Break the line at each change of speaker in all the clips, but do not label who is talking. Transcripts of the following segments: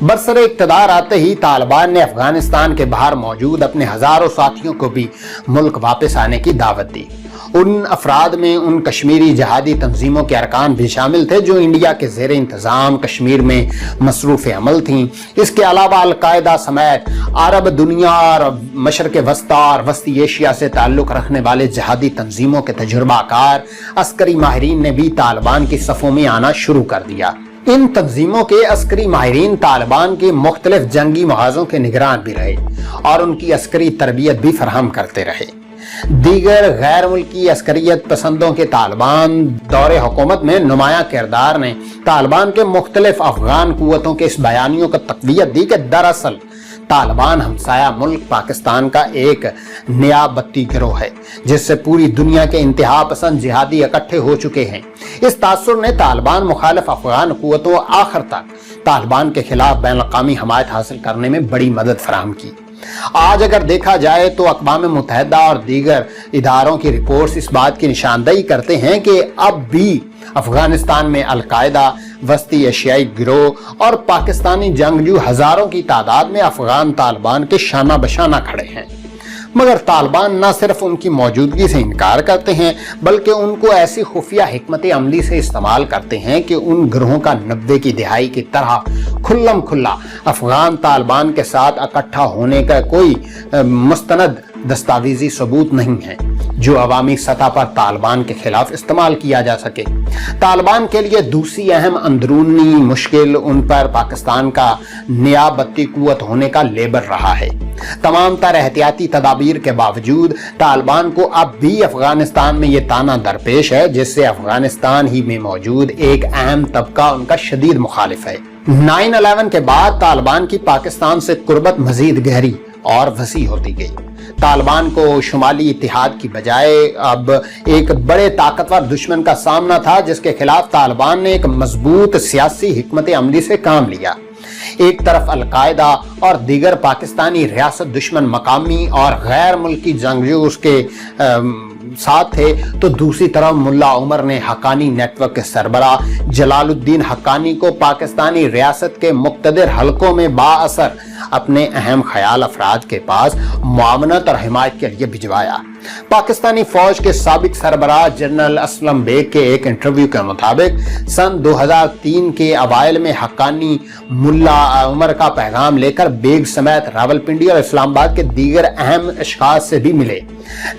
बरसरे इक़्तिदार आते ही तालिबान ने अफगानिस्तान के बाहर मौजूद अपने हजारों साथियों को भी मुल्क वापस आने की दावत दी। उन अफराद में उन कश्मीरी जहादी तंजीमों के अरकान भी शामिल थे जो इंडिया के ज़ेर इंतज़ाम कश्मीर में मसरूफ़ अमल थीं। इसके अलावा अलकायदा समेत अरब दुनिया और मशरक़ वस्ता और वस्ती एशिया से ताल्लुक़ रखने वाले जहादी तंजीमों के तजुर्बाकार अस्करी माहिरीन ने भी तालिबान की सफ़ों में आना शुरू कर दिया। इन तंजीमों के अस्करी माहिरीन तालिबान के मुख्तलिफ जंगी महाजों के निगरान भी रहे और उनकी अस्करी तरबियत भी फराहम करते रहे। दीगर गैर मुल्की अस्करियत पसंदों के तालिबान दौरे हुकूमत में नुमाया किरदार ने तालिबान के मुख्तलिफ अफगान कुव्वतों के इस बयानियों को तक़वियत दी कि दरअसल तालिबान हमसाया मुल्क पाकिस्तान का एक नया बत्ती गिरोह है जिससे पूरी दुनिया के इंतहा पसंद जिहादी इकट्ठे हो चुके हैं। इस तासुर ने तालिबान मुखालिफ अफगान कुव्वतों आखिर तक तालिबान के खिलाफ बैनुल-अक़वामी हमायत हासिल करने में बड़ी मदद फराहम की। आज अगर देखा जाए तो अक़वाम मुत्तहिदा और दीगर इदारों की रिपोर्ट्स इस बात की निशानदही करते हैं कि अब भी अफगानिस्तान में अलकायदा, वस्ती एशियाई गिरोह और पाकिस्तानी जंगजू हजारों की तादाद में अफगान तालिबान के शाना बशाना खड़े हैं। मगर तालिबान न सिर्फ उनकी मौजूदगी से इनकार करते हैं बल्कि उनको ऐसी खुफिया हिकमत अमली से इस्तेमाल करते हैं कि उन गिरोहों का 90 की दिहाई की तरह खुल्लम खुल्ला अफगान तालिबान के साथ इकट्ठा होने का कोई मुस्तनद दस्तावेजी सबूत नहीं है जो अवामी सतह पर तालिबान के खिलाफ इस्तेमाल किया जा सके। तालिबान के लिए दूसरी अहम अंदरूनी मुश्किल उन पर पाकिस्तान का नया बत्ती कुव्वत होने का लेबर रहा है। तमाम तर एहतियाती तदाबीर के बावजूद तालिबान को अब भी अफगानिस्तान में ये ताना दरपेश है जिससे अफगानिस्तान ही में मौजूद एक अहम तबका उनका शदीद मुखालिफ है। 9/11 के बाद तालिबान की पाकिस्तान से कुर्बत मजीद गहरी और वसी होती गई। तालिबान को शुमाली इत्तेहाद की बजाय अब एक बड़े ताकतवर दुश्मन का सामना था जिसके खिलाफ तालिबान ने एक मजबूत सियासी हिकमत अमली से काम लिया। एक तरफ अलकायदा और दीगर पाकिस्तानी रियासत दुश्मन मकामी और गैर मुल्की जंगजू उसके साथ थे तो दूसरी तरफ मुल्ला उमर ने हक्कानी नेटवर्क के सरबरा जलालुद्दीन हक्कानी को पाकिस्तानी रियासत के मुक्तदिर हलकों में बाअसर अपने अहम ख्याल अफराद के पास मुआवनत और हिमायत के लिए भिजवाया। पाकिस्तानी फौज के साबिक सरबराह जनरल असलम बेग के एक इंटरव्यू के मुताबिक सन 2003 के अवाइल में हक्कानी मुल्ला उमर का पैगाम लेकर बेग समेत रावलपिंडी और इस्लामाबाद के दीगर अहम अशखास से भी मिले।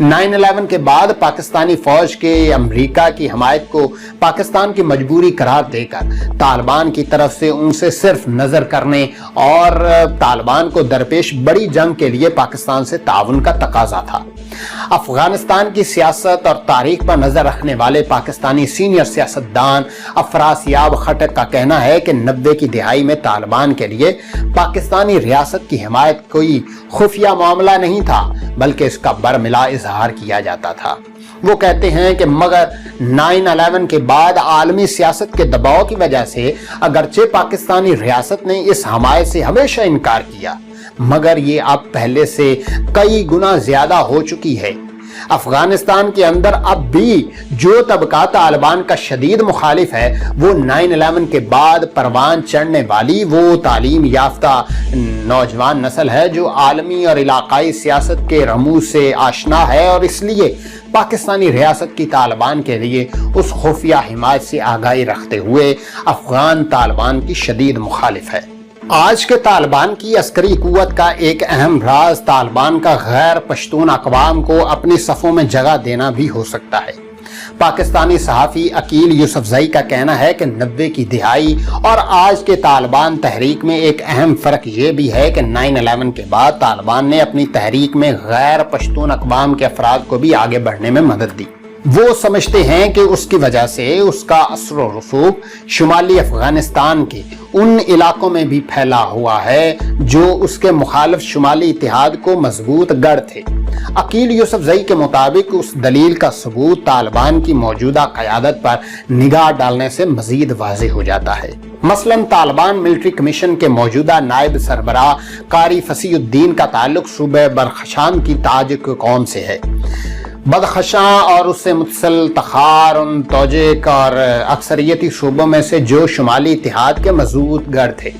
9/11 के बाद पाकिस्तानी फौज के अमेरिका की हमायत को पाकिस्तान की मजबूरी करार देकर तालिबान की तरफ से उनसे सिर्फ नजर करने और तालिबान को दरपेश बड़ी जंग के लिए पाकिस्तान से ताउन का तकाजा था। अफगानिस्तान की सियासत और तारीख पर नजर रखने वाले पाकिस्तानी सीनियर सियासतदान अफरासियाब खटक का कहना है कि 90 की दिहाई में तालिबान के लिए पाकिस्तानी रियासत की हिमायत कोई खुफिया मामला नहीं था बल्कि इसका बरमिला इजहार किया जाता था। वो कहते हैं कि मगर 9/11 के बाद आलमी सियासत के दबाव की वजह से अगरचे पाकिस्तानी रियासत ने इस हमायत से हमेशा इनकार किया मगर ये अब पहले से कई गुना ज्यादा हो चुकी है। अफगानिस्तान के अंदर अब भी जो तबका तालिबान का शदीद मुखालिफ है वो 9/11 के बाद परवान चढ़ने वाली वो तालीम याफ्ता नौजवान नस्ल है जो आलमी और इलाकाई सियासत के रमूज से आशना है और इसलिए पाकिस्तानी रियासत की तालिबान के लिए उस खुफिया हिमायत से आगाही रखते हुए अफगान तालिबान की शदीद मुखालिफ है। आज के तालिबान की अस्करी कुव्वत का एक अहम राज तालिबान का गैर पश्तून अक़वाम को अपनी सफ़ों में जगह देना भी हो सकता है। पाकिस्तानी सहाफ़ी अकील यूसुफज़ई का कहना है कि 90 की दिहाई और आज के तालिबान तहरीक में एक अहम फ़र्क ये भी है कि 9/11 के बाद तालिबान ने अपनी तहरीक में गैर पश्तून अक़वाम के अफराद को भी आगे बढ़ने में मदद दी। वो समझते हैं कि उसकी वजह से उसका असर और रसूख शुमाली अफगानिस्तान के उन इलाकों में भी फैला हुआ है जो उसके मुखालिफ शुमाली इत्तेहाद को मजबूत गढ़ थे। अकील यूसुफज़ई के मुताबिक उस दलील का सबूत तालिबान की मौजूदा क़यादत पर निगाह डालने से मजीद वाज़ेह हो जाता है। मसलन तालिबान मिलिट्री कमीशन के मौजूदा नायब सरबराह कारी फसीउद्दीन का ताल्लुक सूबे बरखशान की ताजिक कौम से है। बदखशां और उससे मुतसल तखार उन तोजिक और अक्सरियती सूबों में से जो शुमाली इत्तेहाद के मजबूत गढ़ थे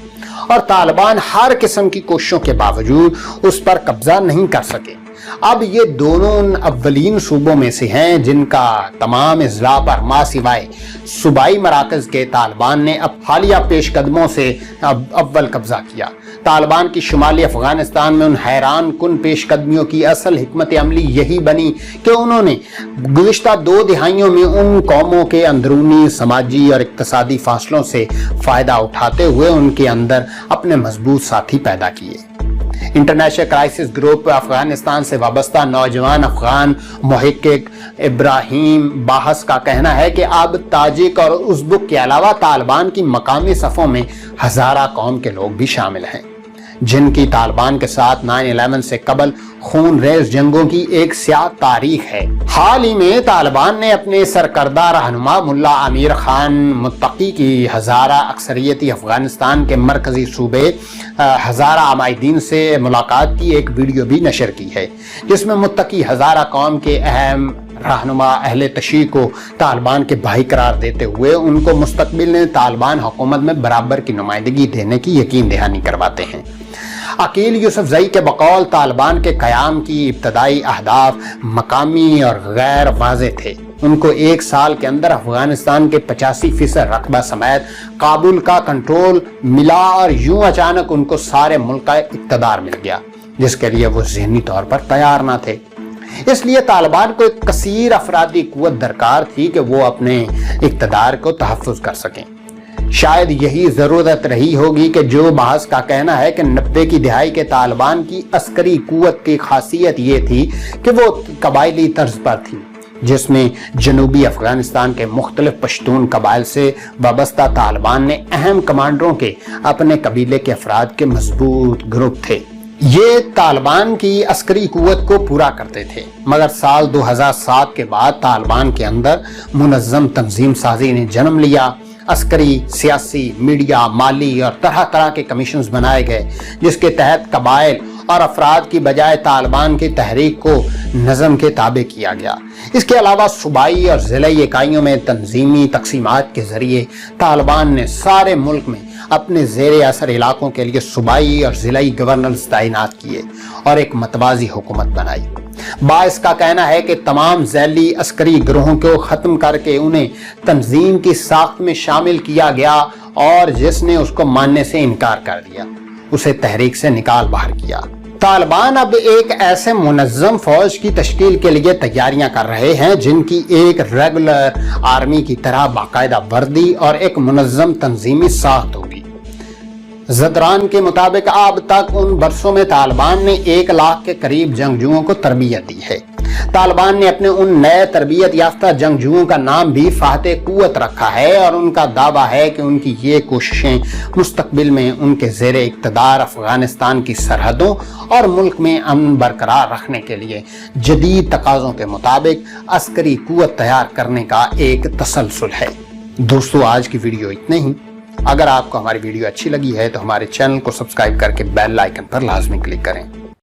اور طالبان ہر قسم کی کوششوں کے باوجود اس پر قبضہ نہیں کر سکے۔ اب یہ دونوں ان اولین صوبوں میں سے ہیں جن کا تمام اضلاع پر ماں سوائے صوبائی مراکز کے طالبان نے اب حالیہ پیش قدموں سے اول قبضہ کیا۔ طالبان کی شمالی افغانستان میں ان حیران کن پیش قدمیوں کی اصل حکمت عملی یہی بنی کہ انہوں نے گزشتہ 2 دہائیوں میں ان قوموں کے اندرونی سماجی اور اقتصادی فاصلوں سے فائدہ اٹھاتے ہوئے ان کے اندر اپنے مضبوط ساتھی پیدا کیے۔ انٹرنیشنل کرائسس گروپ افغانستان سے وابستہ نوجوان افغان محقق ابراہیم باحث کا کہنا ہے کہ اب تاجک اور ازبک کے علاوہ طالبان کی مقامی صفوں میں ہزارہ قوم کے لوگ بھی شامل ہیں جن کی طالبان کے ساتھ 9/11 سے قبل خون ریز جنگوں کی ایک سیاہ تاریخ ہے۔ حال ہی میں طالبان نے اپنے سرکردہ رہنما ملا امیر خان متقی کی ہزارہ اکثریتی افغانستان کے مرکزی صوبے ہزارہ عمائدین سے ملاقات کی ایک ویڈیو بھی نشر کی ہے جس میں متقی ہزارہ قوم کے اہم رہنما اہل تشیع کو طالبان کے بھائی قرار دیتے ہوئے ان کو مستقبل میں طالبان حکومت میں برابر کی نمائندگی دینے کی یقین دہانی کرواتے ہیں۔ عقیل یوسف زئی کے بقول طالبان کے قیام کی ابتدائی اہداف مقامی اور غیر واضح تھے۔ ان کو 1 سال کے اندر افغانستان کے 85% رقبہ سمیت کابل کا کنٹرول ملا اور یوں اچانک ان کو سارے ملک کا اقتدار مل گیا جس کے لیے وہ ذہنی طور پر تیار نہ تھے۔ اس لیے طالبان کو ایک کثیر افرادی قوت درکار تھی کہ وہ اپنے اقتدار کو تحفظ کر سکیں۔ شاید یہی ضرورت رہی ہوگی کہ جو بحث کا کہنا ہے کہ 90 کی دہائی کے طالبان کی عسکری قوت کی خاصیت یہ تھی کہ وہ قبائلی طرز پر تھی جس میں جنوبی افغانستان کے مختلف پشتون قبائل سے وابستہ طالبان نے اہم کمانڈروں کے اپنے قبیلے کے افراد کے مضبوط گروپ تھے۔ یہ طالبان کی عسکری قوت کو پورا کرتے تھے، مگر سال 2007 کے بعد طالبان کے اندر منظم تنظیم سازی نے جنم لیا۔ عسکری، سیاسی، میڈیا، مالی اور طرح طرح کے کمیشنز بنائے گئے جس کے تحت قبائل اور افراد کی بجائے طالبان کی تحریک کو نظم کے تابع کیا گیا۔ اس کے علاوہ صوبائی اور ضلعی اکائیوں میں تنظیمی تقسیمات کے ذریعے طالبان نے سارے ملک میں اپنے زیر اثر علاقوں کے لیے صوبائی اور ضلعی گورنرز تعینات کیے اور ایک متوازی حکومت بنائی۔ باعث کا کہنا ہے کہ تمام ذیلی عسکری گروہوں کو ختم کر کے انہیں تنظیم کی ساخت میں شامل کیا گیا اور جس نے اس کو ماننے سے انکار کر دیا اسے تحریک سے نکال باہر کیا۔ طالبان اب ایک ایسے منظم فوج کی تشکیل کے لیے تیاریاں کر رہے ہیں جن کی ایک ریگولر آرمی کی طرح باقاعدہ وردی اور ایک منظم تنظیمی ساخت ہوگی۔ زدران کے مطابق اب تک ان برسوں میں طالبان نے 1 لاکھ کے قریب جنگجوؤں کو تربیت دی ہے۔ طالبان نے اپنے ان نئے تربیت یافتہ جنگجوؤں کا نام بھی فاتح قوت رکھا ہے اور ان کا دعویٰ ہے کہ ان کی یہ کوششیں مستقبل میں ان کے زیر اقتدار افغانستان کی سرحدوں اور ملک میں امن برقرار رکھنے کے لیے جدید تقاضوں کے مطابق عسکری قوت تیار کرنے کا ایک تسلسل ہے۔ دوستو، آج کی ویڈیو اتنے ہی۔ اگر آپ کو ہماری ویڈیو اچھی لگی ہے تو ہمارے چینل کو سبسکرائب کر کے بیل آئیکن پر لازمی کلک کریں۔